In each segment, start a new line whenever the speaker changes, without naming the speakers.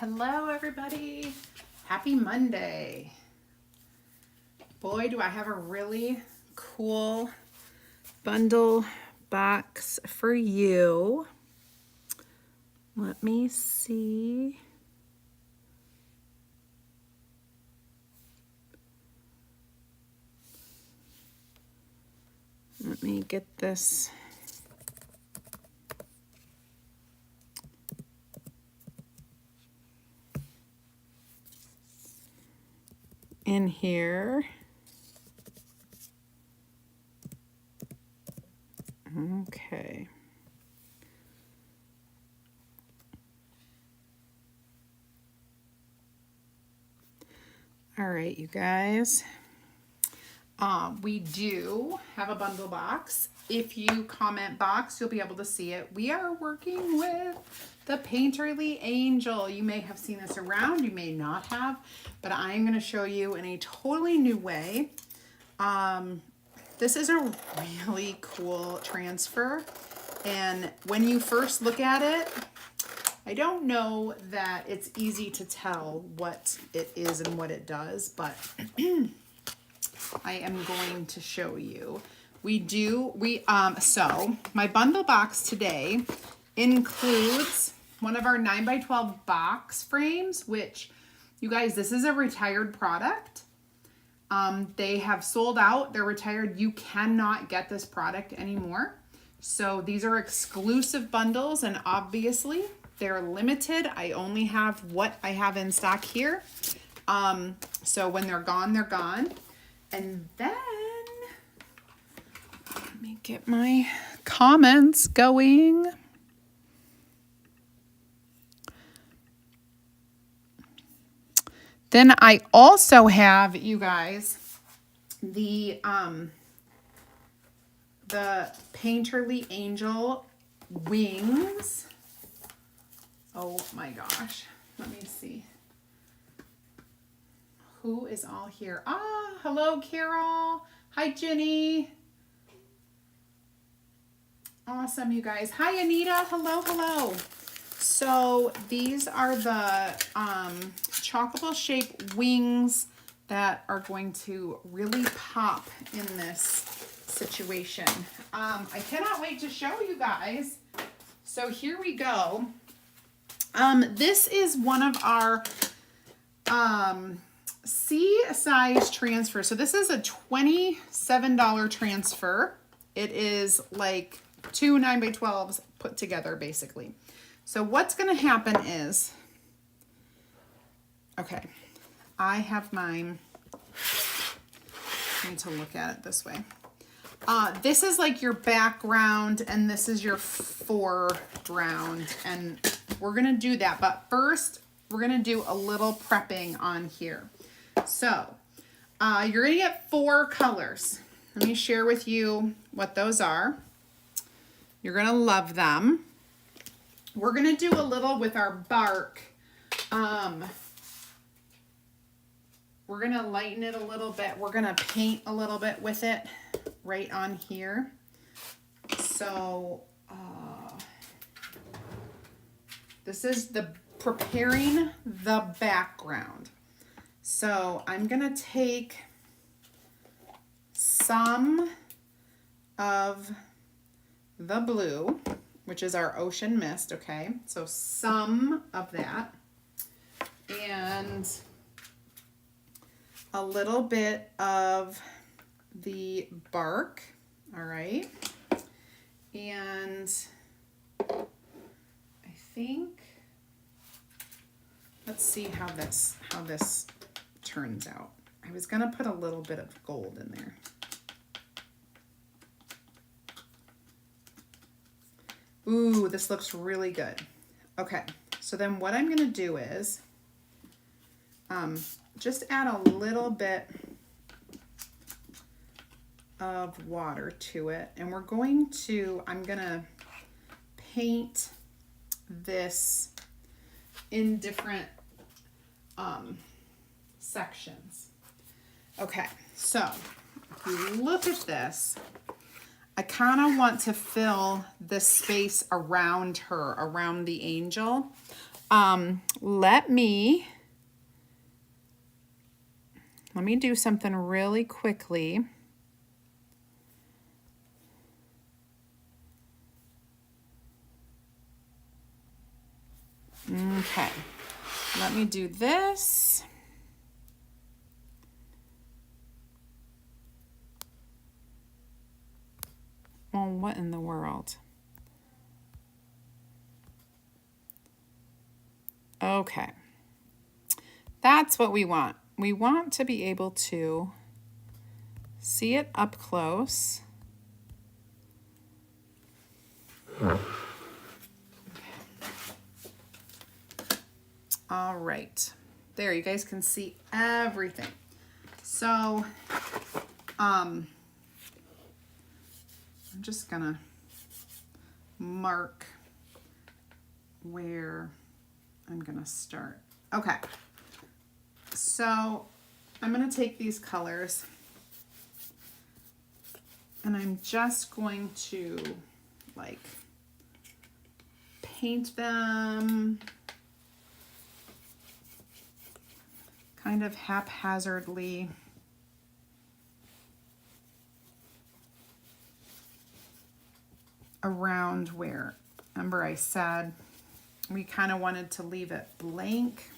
Hello everybody. Happy Monday. Boy, do I have a really cool bundle box for you. Let me see. Let me get this. In here. Okay. All right, you guys. We do have a bundle box. If you comment box, you'll be able to see it. We are working with the Painterly Angel. You may have seen this around, you may not have, but I'm going to show you in a totally new way. This is a really cool transfer, and when you first look at it, I don't know that it's easy to tell what it is and what it does, but I am going to show you. So my bundle box today includes one of our 9x12 box frames, which, you guys, this is a retired product. They have sold out. They're retired. You cannot get this product anymore. So these are exclusive bundles, and obviously they're limited. I only have what I have in stock here. So when they're gone, they're gone. And then, let me get my comments going. Then I also have, you guys, the Painterly Angel wings. Oh my gosh. Let me see. Who is all here? Ah, hello, Carol. Hi, Jenny. Awesome, you guys. Hi, Anita. Hello, hello. So these are the chockable shape wings that are going to really pop in this situation. I cannot wait to show you guys. So here we go. This is one of our C size transfer. So this is a $27 transfer. It is like 2 9x12s put together basically. So what's going to happen is, okay, I have mine. I need to look at it this way. This is like your background and this is your foreground, and we're going to do that. But first, we're going to do a little prepping on here. So you're going to get 4 colors. Let me share with you what those are. You're going to love them. We're going to do a little with our bark. We're going to lighten it a little bit. We're going to paint a little bit with it right on here. So this is the preparing the background. So I'm going to take some of the blue, which is our ocean mist, okay? So some of that, and a little bit of the bark, all right? And I think, let's see how this turns out. I was gonna put a little bit of gold in there. Ooh, this looks really good. Okay, so then what I'm gonna do is just add a little bit of water to it, and I'm gonna paint this in different sections. Okay, so if you look at this, I kind of want to fill this space around her, around the angel. let me do something really quickly. Okay, let me do this. Well, what in the world? Okay, that's what we want. We want to be able to see it up close. All right, there, you guys can see everything. So, I'm just gonna mark where I'm gonna start. Okay, so I'm gonna take these colors and I'm just going to like paint them kind of haphazardly. Around where, remember I said we kind of wanted to leave it blank,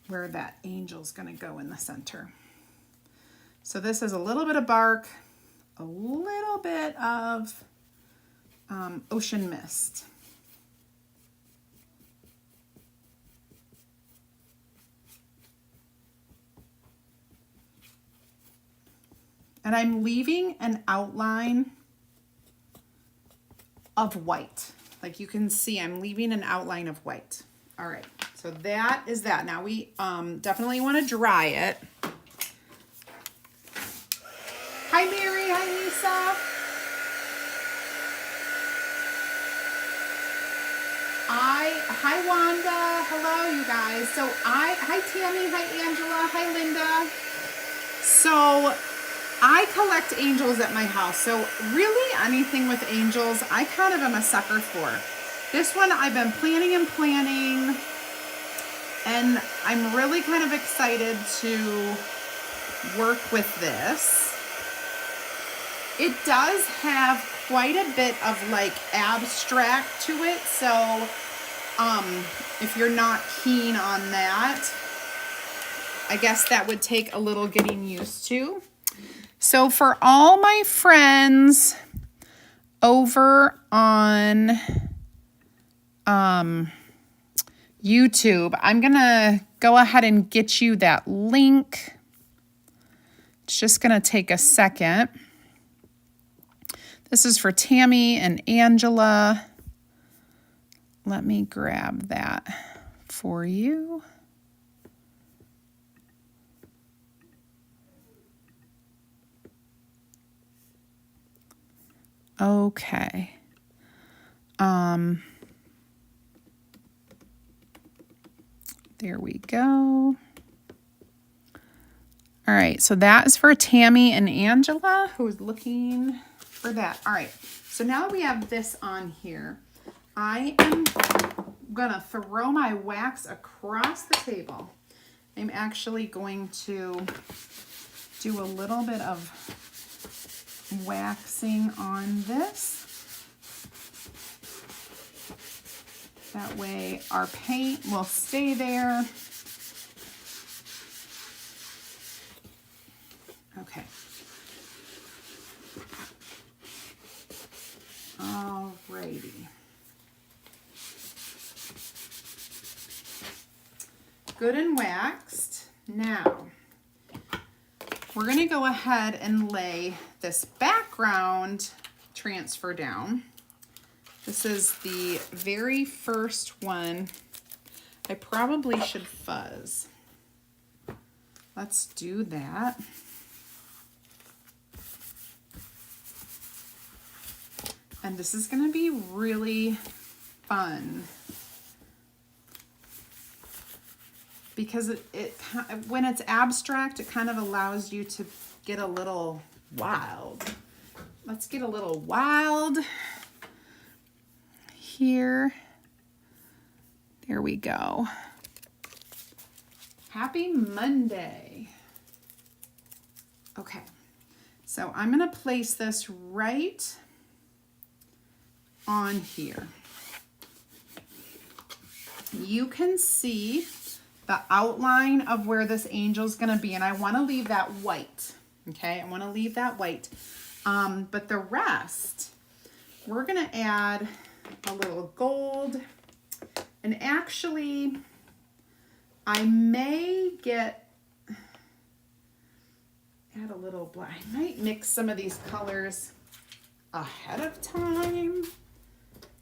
where that angel's going to go in the center. So this is a little bit of bark, a little bit of ocean mist. And I'm leaving an outline of white. Like you can see, I'm leaving an outline of white. All right, so that is that. Now we definitely want to dry it. Hi Mary, hi Lisa. Hi Wanda, hello you guys. So hi Tammy, hi Angela, hi Linda. So I collect angels at my house, so really anything with angels, I kind of am a sucker for. This one I've been planning, and I'm really kind of excited to work with this. It does have quite a bit of like abstract to it, so if you're not keen on that, I guess that would take a little getting used to. So for all my friends over on YouTube, I'm going to go ahead and get you that link. It's just going to take a second. This is for Tammy and Angela. Let me grab that for you. Okay. There we go. All right, so that is for Tammy and Angela, who is looking for that. All right, so now that we have this on here, I am gonna throw my wax across the table. I'm actually going to do a little bit of waxing on this. That way our paint will stay there. Okay. Alrighty. Good and waxed. Now, we're going to go ahead and lay this background transfer down. This is the very first one. I probably should fuzz. Let's do that. And this is going to be really fun because when it's abstract, it kind of allows you to get a little wild. Let's get a little wild here. There we go. Happy Monday. Okay, so I'm gonna place this right on here. You can see the outline of where this angel's gonna be, and I wanna leave that white, okay? I wanna leave that white. But the rest, we're gonna add a little gold, and actually, I may add a little black. I might mix some of these colors ahead of time,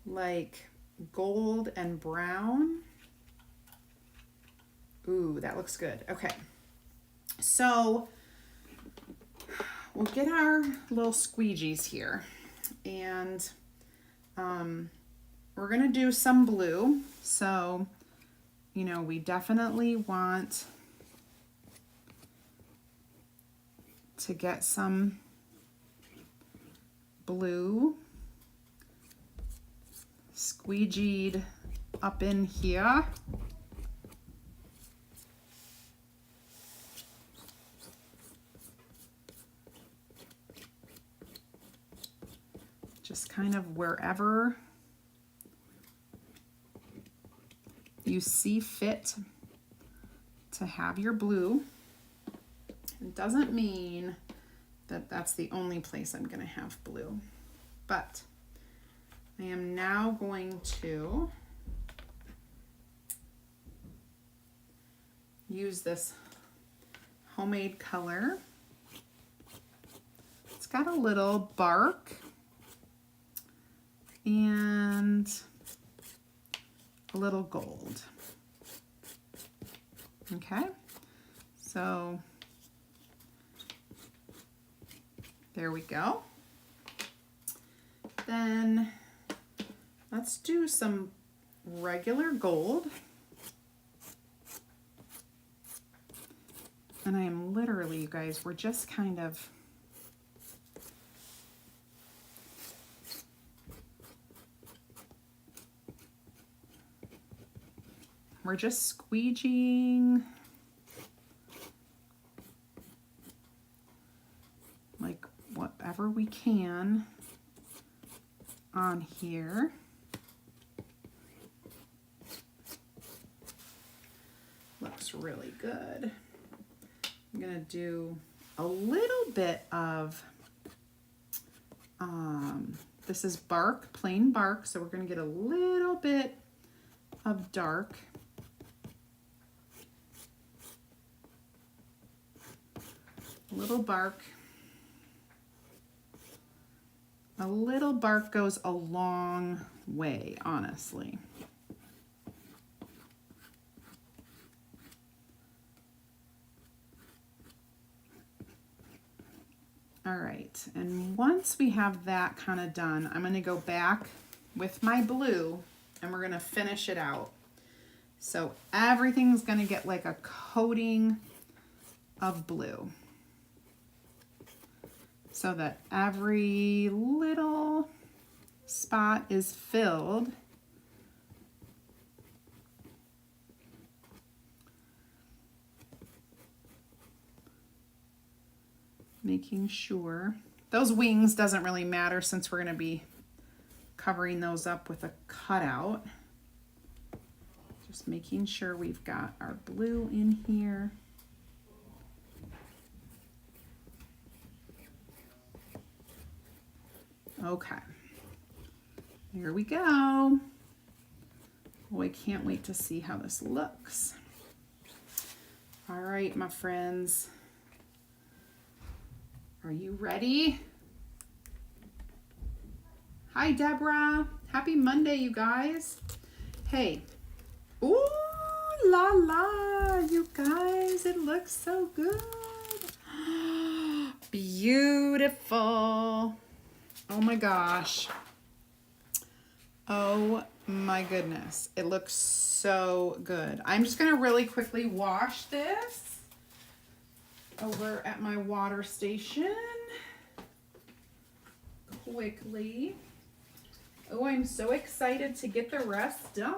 like gold and brown. Ooh, that looks good. Okay, so we'll get our little squeegees here, and we're gonna do some blue. So, you know, we definitely want to get some blue squeegeed up in here. Just kind of wherever you see fit to have your blue. It doesn't mean that that's the only place I'm going to have blue, but I am now going to use this homemade color. It's got a little bark and a little gold. Okay, so there we go. Then let's do some regular gold. And I am literally, you guys, we're just kind of squeegeeing like whatever we can on here. Looks really good. I'm gonna do a little bit of, this is bark, plain bark, so we're gonna get a little bit of dark. Little bark. A little bark goes a long way, honestly. All right, and once we have that kind of done, I'm gonna go back with my blue and we're gonna finish it out. So everything's gonna get like a coating of blue, so that every little spot is filled. Making sure. Those wings doesn't really matter since we're going to be covering those up with a cutout. Just making sure we've got our blue in here. Okay, here we go. Oh, I can't wait to see how this looks. All right, my friends, are you ready? Hi, Deborah. Happy Monday, you guys. Hey, ooh la la, you guys, it looks so good. Beautiful. Oh my gosh. Oh my goodness. It looks so good. I'm just going to really quickly wash this over at my water station. Quickly. Oh, I'm so excited to get the rest done.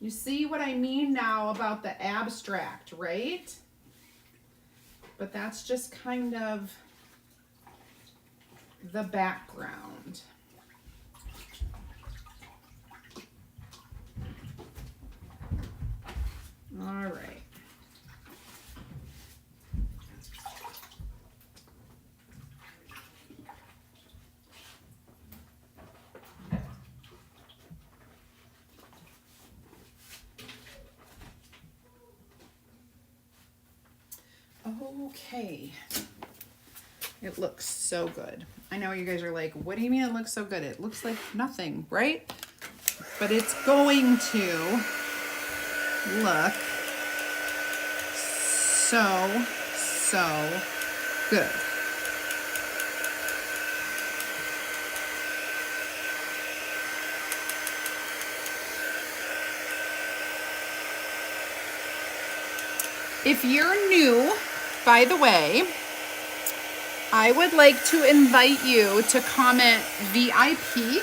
You see what I mean now about the abstract, right? But that's just kind of the background. All right. Okay. It looks so good. I know you guys are like, what do you mean it looks so good? It looks like nothing, right? But it's going to look so, so good. If you're new, by the way, I would like to invite you to comment VIP.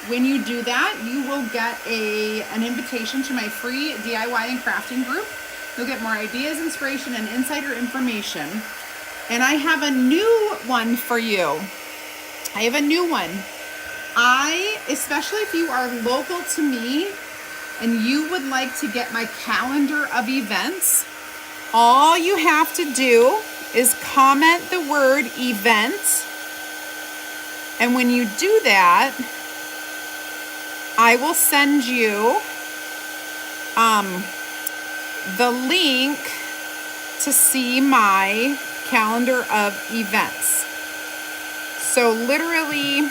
When you do that, you will get an invitation to my free DIY and crafting group. You'll get more ideas, inspiration, and insider information. And I have a new one for you. I have a new one. Especially if you are local to me and you would like to get my calendar of events, all you have to do is comment the word event. And when you do that, I will send you the link to see my calendar of events. So literally,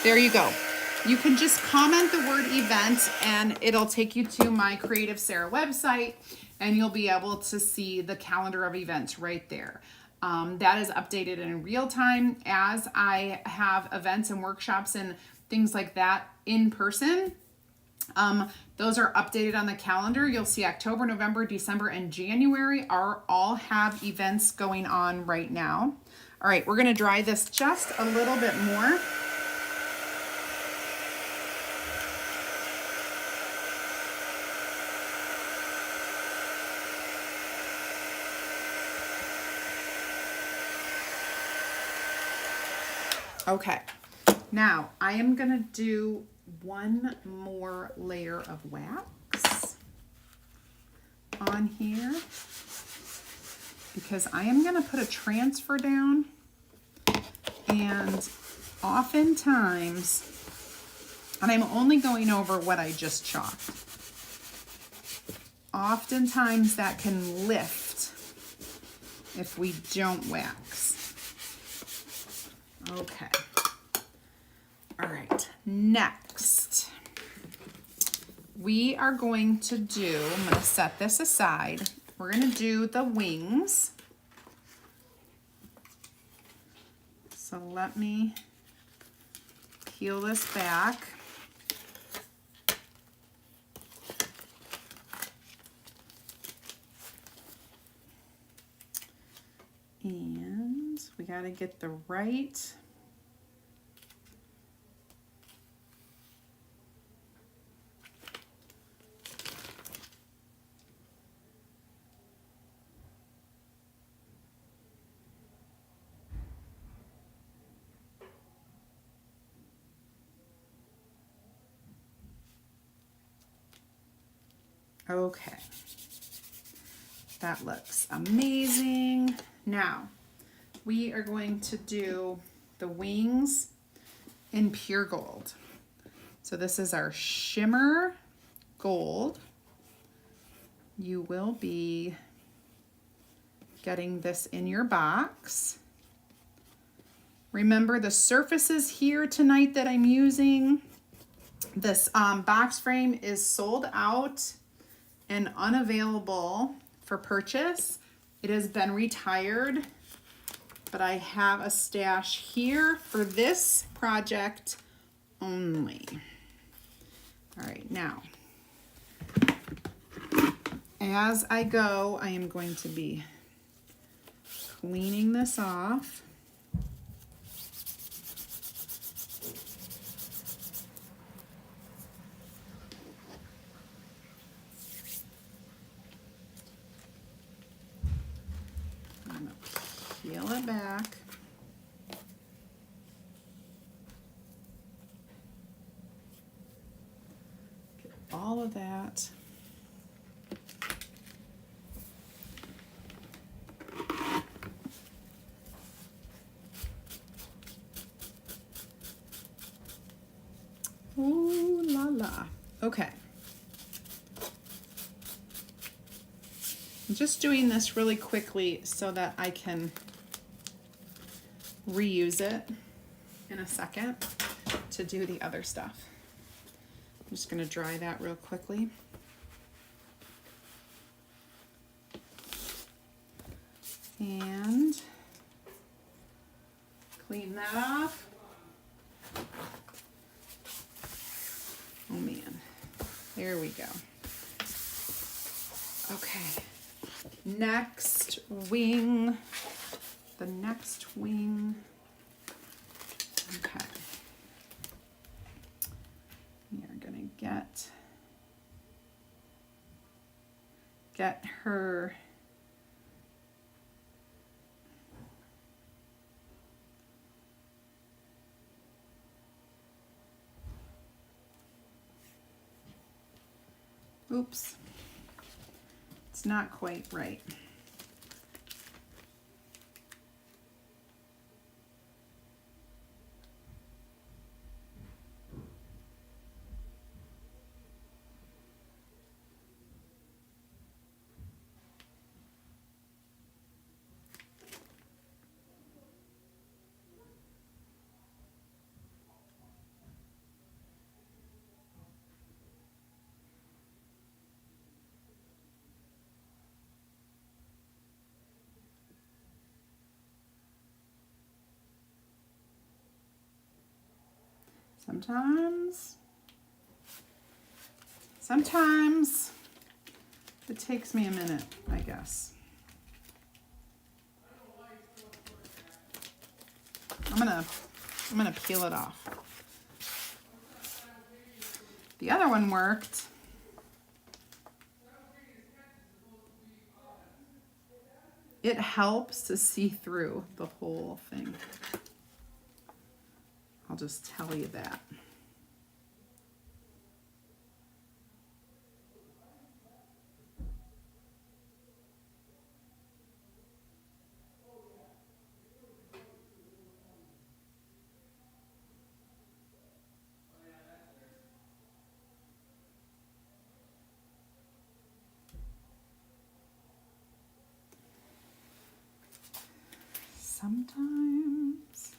there you go. You can just comment the word event and it'll take you to my Creative Sarah website and you'll be able to see the calendar of events right there. That is updated in real time as I have events and workshops and things like that in person. Those are updated on the calendar. You'll see October, November, December, and January all have events going on right now. All right, we're gonna dry this just a little bit more. Okay, now I am gonna do one more layer of wax on here because I am gonna put a transfer down, and oftentimes, and I'm only going over what I just chalked, oftentimes that can lift if we don't wax. Okay. All right. Next, we are going to do, I'm going to set this aside. We're going to do the wings. So let me peel this back. And we got to get the right okay. That looks amazing. Now, we are going to do the wings in pure gold. So this is our shimmer gold. You will be getting this in your box. Remember the surfaces here tonight that I'm using. This box frame is sold out and unavailable for purchase. It has been retired, but I have a stash here for this project only. All right, now, as I go, I am going to be cleaning this off. I'm gonna peel it back. Get all of that. Ooh la la. Okay. I'm just doing this really quickly so that I can reuse it in a second to do the other stuff. I'm just going to dry that real quickly. And clean that off. Oh man, there we go. Okay, next wing, the next wing. Okay, we are gonna get her oops, it's not quite right. Sometimes it takes me a minute, I guess. I'm gonna peel it off. The other one worked. It helps to see through the whole thing. I'll just tell you that. Sometimes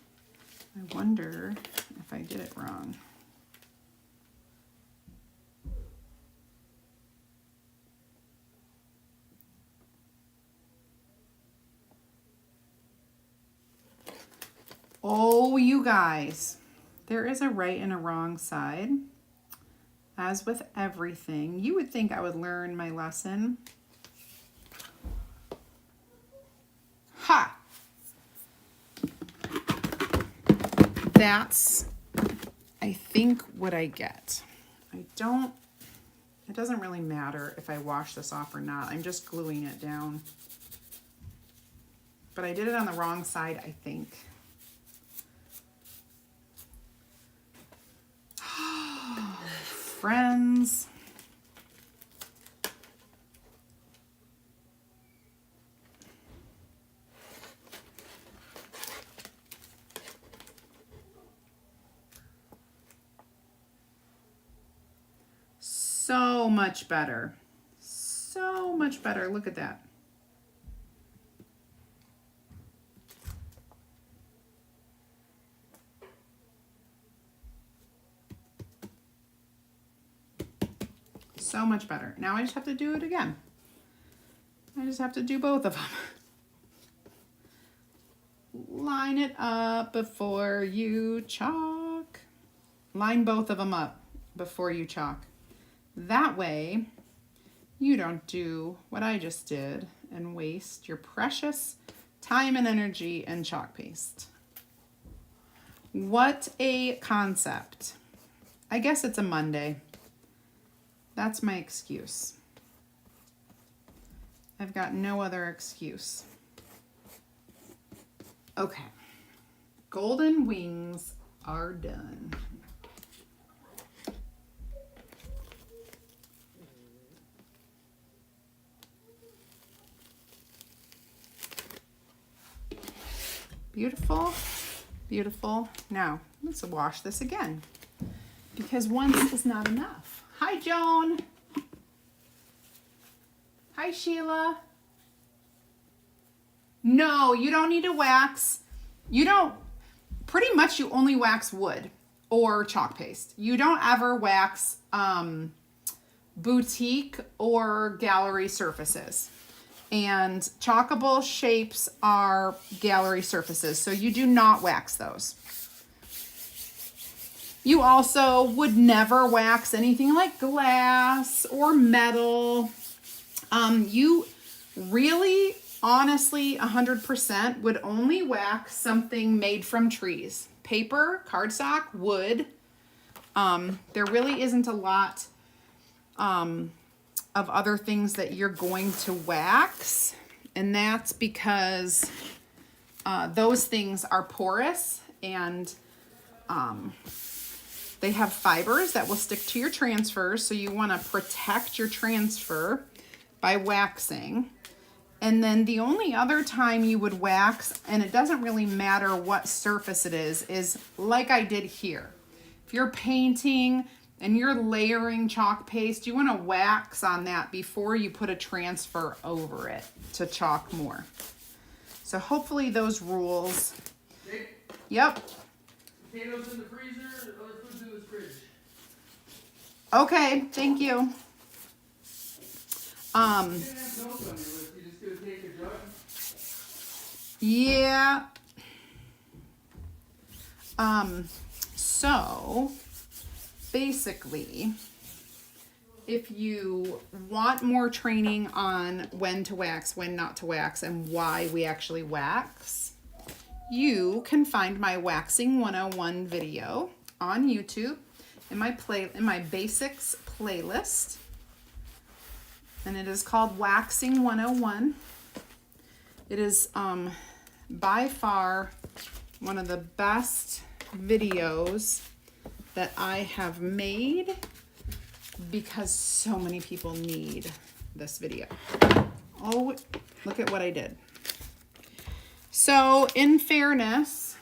I wonder if I did it wrong. Oh, you guys, there is a right and a wrong side. As with everything, you would think I would learn my lesson. Ha! That's, I think, what I get. It doesn't really matter if I wash this off or not. I'm just gluing it down. But I did it on the wrong side, I think. Friends. So much better. So much better. Look at that. So much better. Now I just have to do it again. I just have to do both of them. line it up before you chalk. Line both of them up before you chalk. That way, you don't do what I just did and waste your precious time and energy and chalk paste. What a concept. I guess it's a Monday. That's my excuse. I've got no other excuse. Okay. Golden wings are done. Beautiful, beautiful. Now, let's wash this again because once is not enough. Hi, Joan. Hi, Sheila. No, you don't need to wax. Pretty much you only wax wood or chalk paste. You don't ever wax boutique or gallery surfaces. And chalkable shapes are gallery surfaces, so you do not wax those. You also would never wax anything like glass or metal. You really, honestly, 100% would only wax something made from trees. Paper, cardstock, wood. There really isn't a lot of other things that you're going to wax, and that's because those things are porous and they have fibers that will stick to your transfers, so you want to protect your transfer by waxing. And then the only other time you would wax, and it doesn't really matter what surface it is like I did here. If you're painting and you're layering chalk paste, you want to wax on that before you put a transfer over it to chalk more. So hopefully those rules.
Jake,
Yep.
potatoes in the freezer, other food in the fridge.
Okay, thank you.
You didn't have milk on your list, you just gonna take a jug?
Yeah. So basically, if you want more training on when to wax, when not to wax, and why we actually wax, you can find my Waxing 101 video on YouTube in my basics playlist. And it is called Waxing 101. It is by far one of the best videos that I have made because so many people need this video. Oh, look at what I did. So in fairness,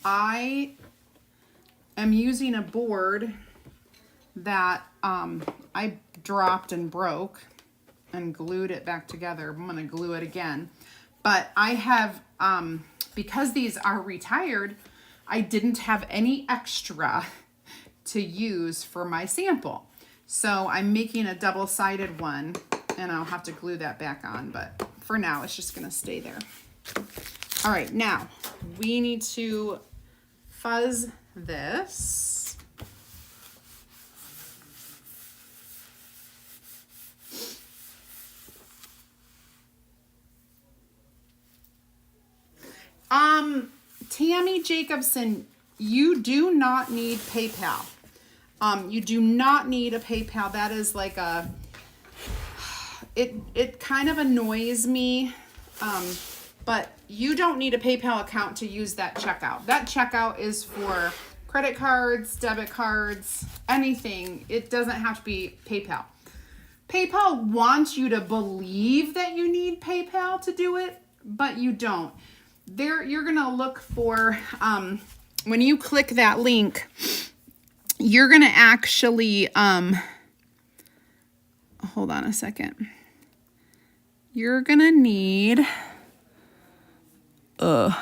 I am using a board that I dropped and broke and glued it back together. I'm gonna glue it again. But I have, because these are retired, I didn't have any extra to use for my sample. So I'm making a double-sided one, and I'll have to glue that back on, but for now it's just gonna stay there. All right, now we need to fuzz this. Tammy Jacobson, you do not need PayPal. You do not need a PayPal. That is like a, it kind of annoys me. But you don't need a PayPal account to use that checkout. That checkout is for credit cards, debit cards, anything. It doesn't have to be PayPal. PayPal wants you to believe that you need PayPal to do it, but you don't. You're gonna look for, when you click that link, you're gonna actually, hold on a second. You're gonna need, so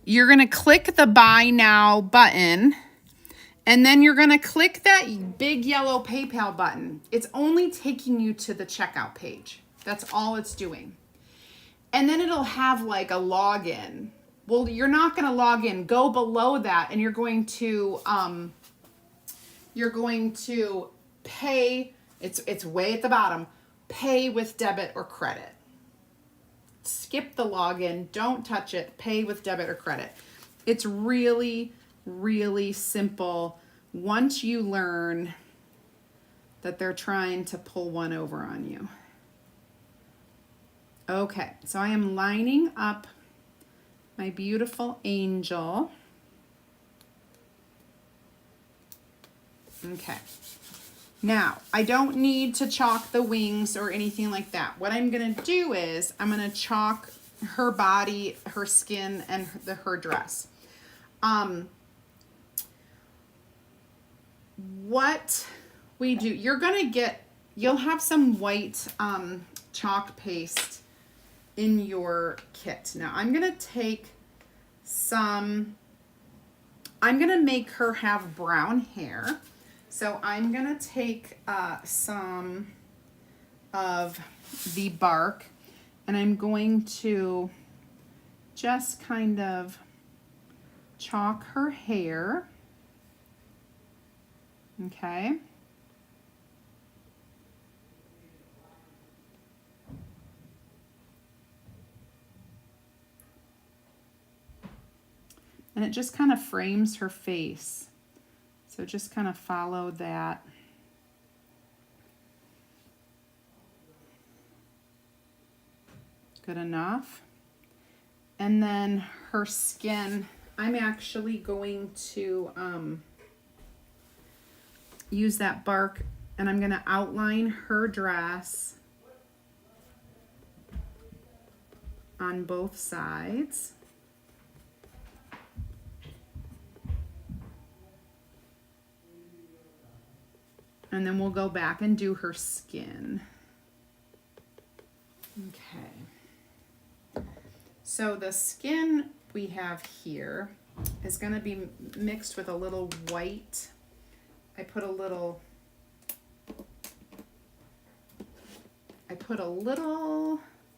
you're gonna click the Buy Now button, and then you're gonna click that big yellow PayPal button. It's only taking you to the checkout page. That's all it's doing. And then it'll have like a login. Well, you're not going to log in. Go below that, and you're going to pay. It's way at the bottom. Pay with debit or credit. Skip the login. Don't touch it. Pay with debit or credit. It's really, really simple once you learn that they're trying to pull one over on you. Okay, so I am lining up my beautiful angel. Okay. Now, I don't need to chalk the wings or anything like that. What I'm going to do is I'm going to chalk her body, her skin, and her dress. What we do, you'll have some white chalk paste in your kit. Now, I'm going to take I'm going to make her have brown hair. So I'm going to take some of the bark, and I'm going to just kind of chalk her hair. Okay. And it just kind of frames her face. So just kind of follow that. Good enough. And then her skin, I'm actually going to use that bark, and I'm going to outline her dress on both sides. And then we'll go back and do her skin. Okay. So the skin we have here is going to be mixed with a little white. I put a little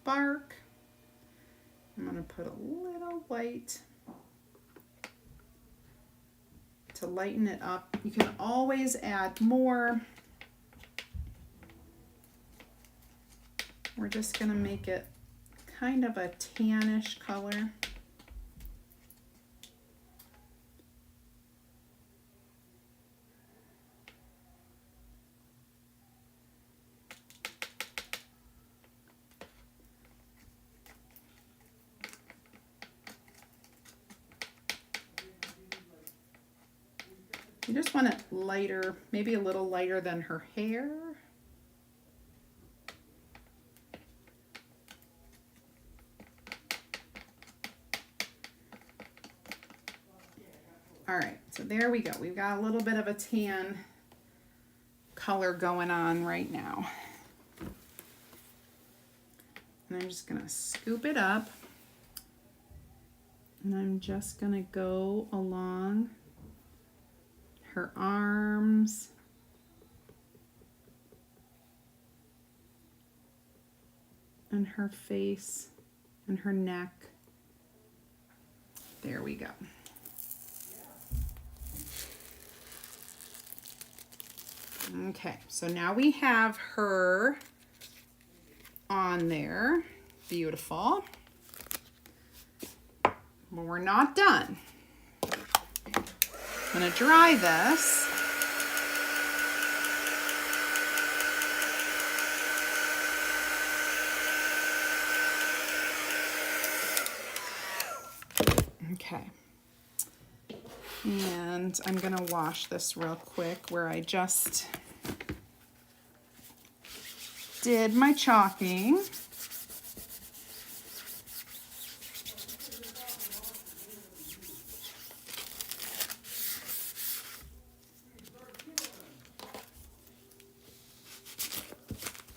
bark. I'm going to put a little white to lighten it up. You can always add more. We're just going to make it kind of a tannish color. You just want it lighter, maybe a little lighter than her hair. All right, so there we go. We've got a little bit of a tan color going on right now. And I'm just gonna scoop it up. And I'm just gonna go along her arms, and her face, and her neck. There we go. Okay, so now we have her on there. Beautiful. But we're not done. I'm going to dry this. Okay. And I'm going to wash this real quick where I just did my chalking.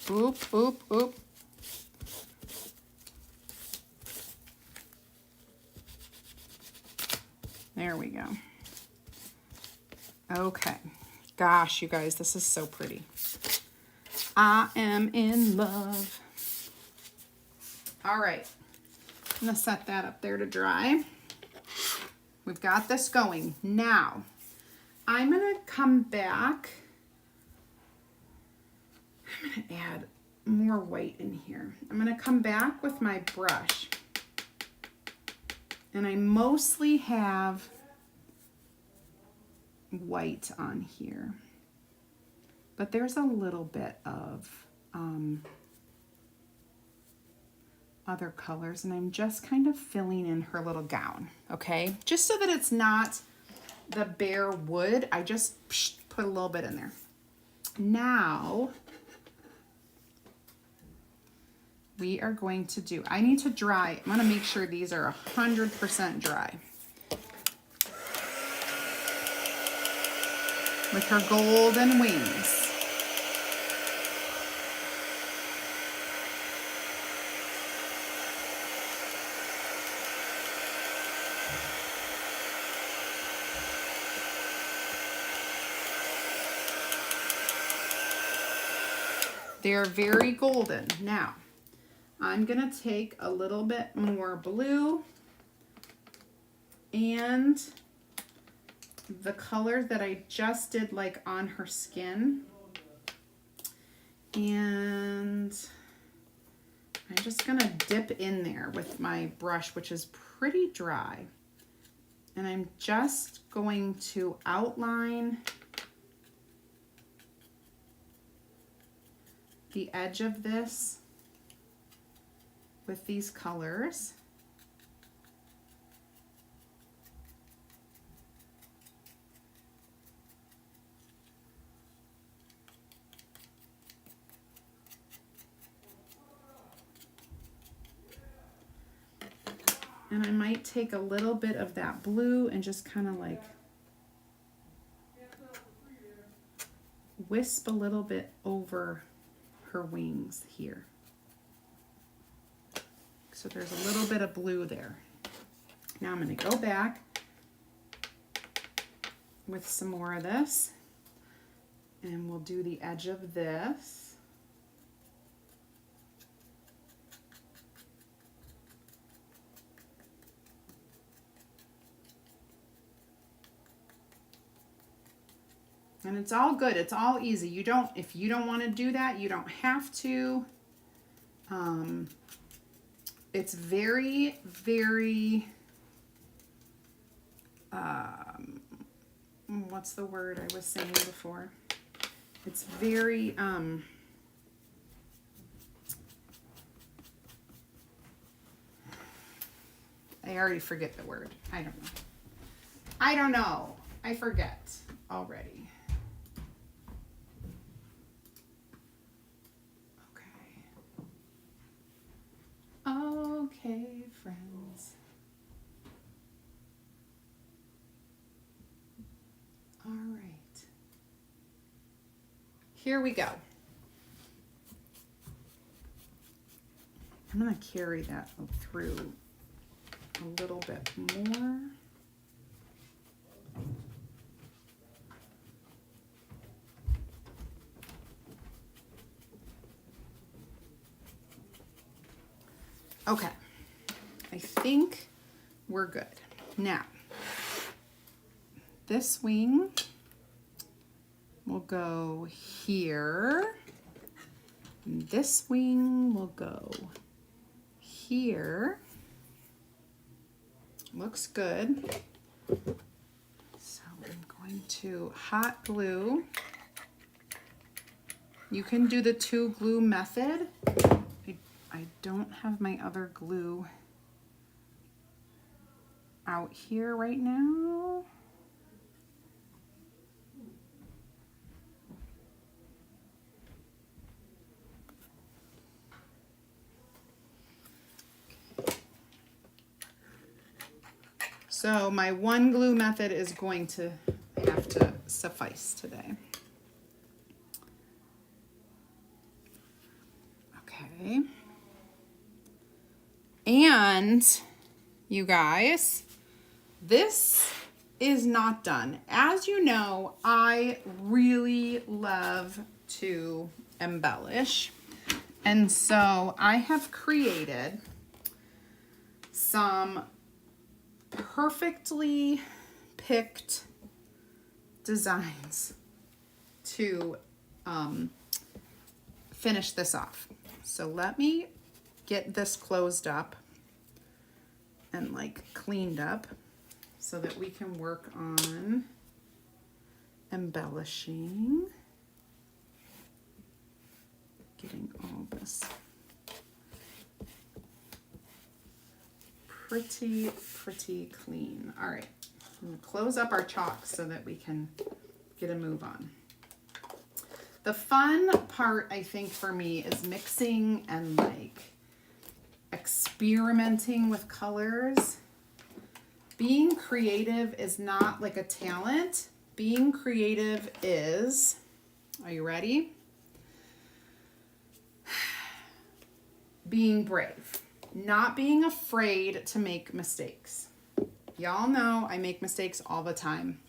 Oop, oop, oop. There we go. Okay. Gosh, you guys, this is so pretty. I am in love. All right, I'm gonna set that up there to dry. We've got this going. Now, I'm gonna come back. I'm gonna add more white in here. I'm gonna come back with my brush. And I mostly have white on here. But there's a little bit of other colors, and I'm just kind of filling in her little gown, okay? Just so that it's not the bare wood, I just put a little bit in there. Now, we are going to do, I need to dry, I'm gonna make sure these are 100% dry. With her golden wings. They're very golden. Now, I'm gonna take a little bit more blue and the color that I just did like on her skin. And I'm just gonna dip in there with my brush, which is pretty dry. And I'm just going to outline the edge of this with these colors. And I might take a little bit of that blue and just kind of like wisp a little bit over her wings here. So there's a little bit of blue there. Now I'm going to go back with some more of this, and we'll do the edge of this. And it's all good. It's all easy. You don't, if you don't want to do that, you don't have to. It's very, very, what's the word I was saying before? It's very, I already forget the word. I don't know. I don't know. I forget already. Okay, friends. All right. Here we go. I'm going to carry that through a little bit more. Okay, I think we're good. Now, this wing will go here. And this wing will go here. Looks good. So I'm going to hot glue. You can do the 2 glue method. I don't have my other glue out here right now. So my 1 glue method is going to have to suffice today. Okay. And you guys, this is not done. As you know, I really love to embellish. And so I have created some perfectly picked designs to finish this off. So let me get this closed up and like cleaned up so that we can work on embellishing, getting all this pretty clean. All right, I'm gonna close up our chalk so that we can get a move on. The fun part, I think, for me is mixing and like experimenting with colors. Being creative is not like a talent. Being creative is, are you ready? Being brave. Not being afraid to make mistakes. Y'all know I make mistakes all the time.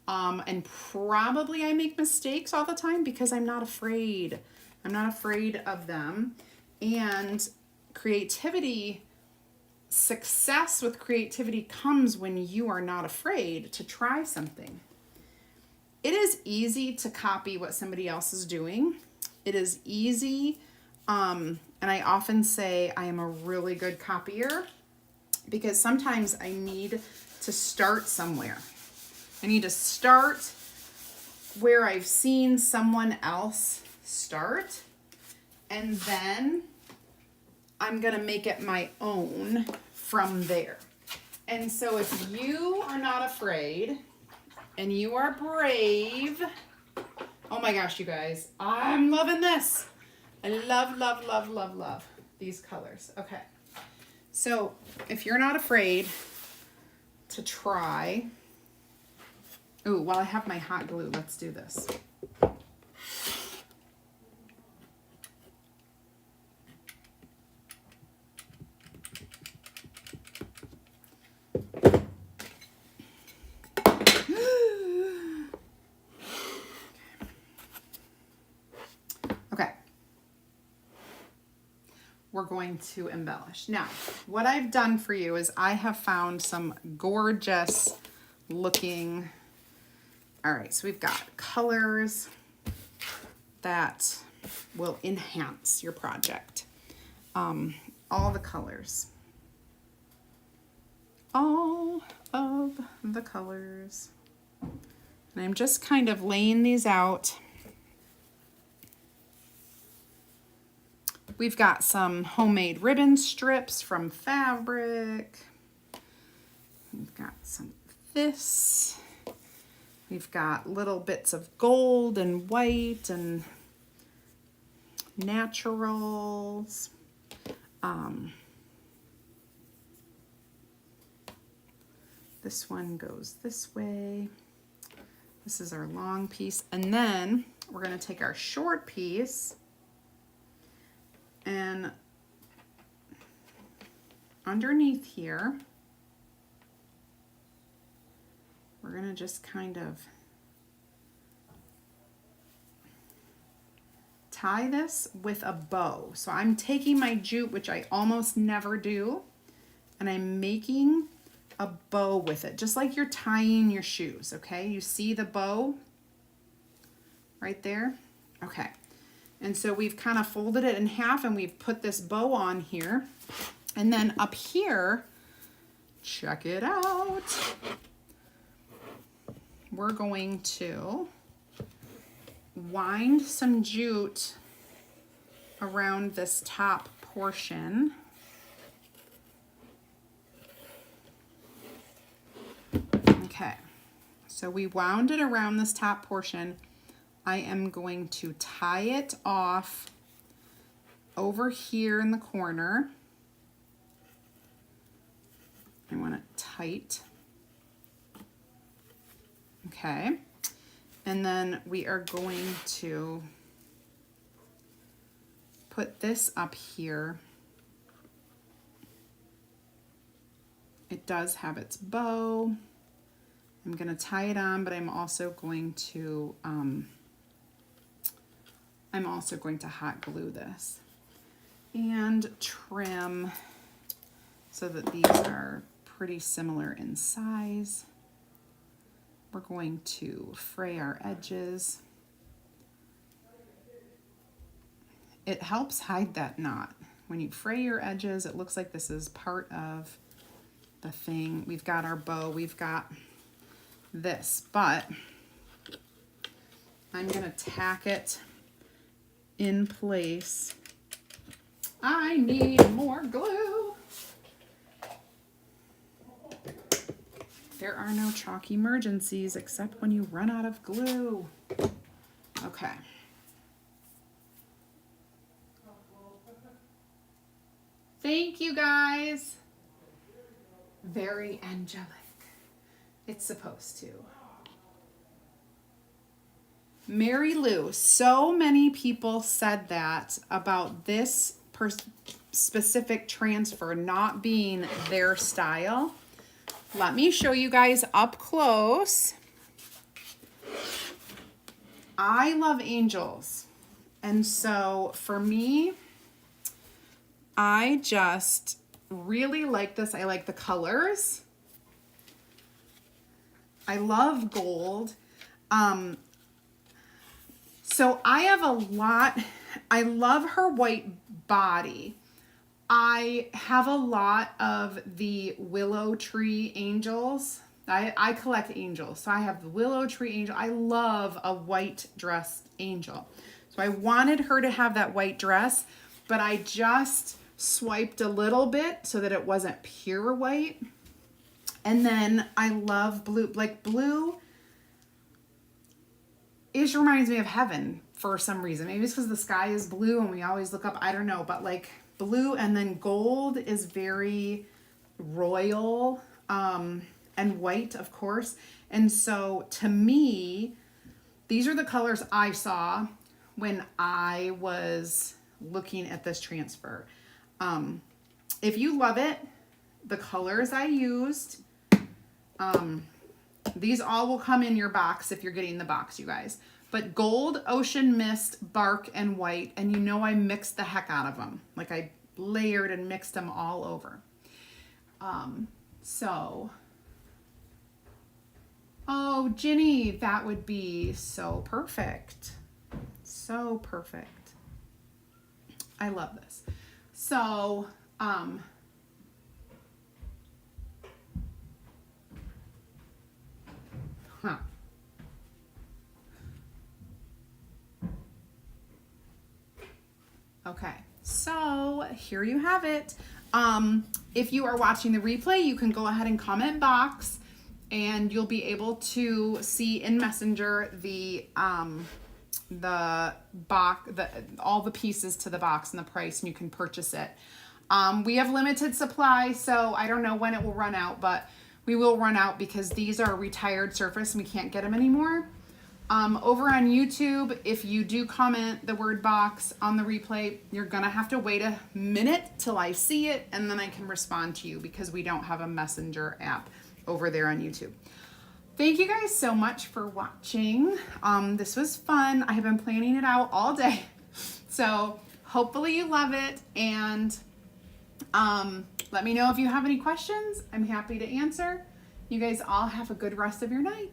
And probably I make mistakes all the time because I'm not afraid. I'm not afraid of them. And creativity, success with creativity comes when you are not afraid to try something. It is easy to copy what somebody else is doing. It is easy, and I often say I am a really good copier because sometimes I need to start somewhere. I need to start where I've seen someone else start, and then I'm gonna make it my own from there. And so if you are not afraid and you are brave, oh my gosh, you guys, I'm loving this. I love these colors. Okay, so if you're not afraid to try, ooh, while I have my hot glue, let's do this. Okay. We're going to embellish. Now, what I've done for you is I have found some gorgeous looking, all right, so we've got colors that will enhance your project. All the colors. All of the colors. And I'm just kind of laying these out. We've got some homemade ribbon strips from fabric. We've got some of this. We've got little bits of gold and white and naturals. This one goes this way. This is our long piece. And then we're going to take our short piece and underneath here, we're going to just kind of tie this with a bow. So I'm taking my jute, which I almost never do, and I'm making a bow with it, just like you're tying your shoes, okay? You see the bow right there? Okay. And so we've kind of folded it in half and we've put this bow on here. And then up here, check it out. We're going to wind some jute around this top portion. Okay, so we wound it around this top portion. I am going to tie it off over here in the corner. I want it tight. Okay, and then we are going to put this up here. It does have its bow. I'm going to tie it on, but I'm also going to hot glue this and trim so that these are pretty similar in size. We're going to fray our edges. It helps hide that knot. When you fray your edges, it looks like this is part of the thing. We've got our bow, we've got this, but I'm gonna tack it in place. I need more glue. There are no chalk emergencies except when you run out of glue. Okay. Thank you guys. Very angelic. It's supposed to. Mary Lou, so many people said that about this specific transfer not being their style. Let me show you guys up close. I love angels. And so for me, I just really like this. I like the colors. I love gold. So I have a lot. I love her white body. I have a lot of the willow tree angels. I collect angels. So I have the willow tree angel. I love a white dressed angel. So I wanted her to have that white dress, but I just swiped a little bit so that it wasn't pure white. And then I love blue. Like blue reminds me of heaven for some reason. Maybe it's because the sky is blue and we always look up. I don't know. But like blue and then gold is very royal, and white, of course. And so to me, these are the colors I saw when I was looking at this transfer. If you love it, the colors I used, these all will come in your box if you're getting the box, you guys. But gold, ocean mist, bark, and white. And you know I mixed the heck out of them. Like I layered and mixed them all over. Oh, Ginny, that would be so perfect. So perfect. I love this. So, Okay, so here you have it. If you are watching the replay, you can go ahead and comment box and you'll be able to see in Messenger the box, all the pieces to the box and the price, and you can purchase it. We have limited supply, so I don't know when it will run out, but we will run out because these are a retired surface and we can't get them anymore. Over on YouTube, if you do comment the word box on the replay, you're gonna have to wait a minute till I see it and then I can respond to you because we don't have a Messenger app over there on YouTube. Thank you guys so much for watching. This was fun. I have been planning it out all day. So hopefully you love it, and let me know if you have any questions. I'm happy to answer. You guys all have a good rest of your night.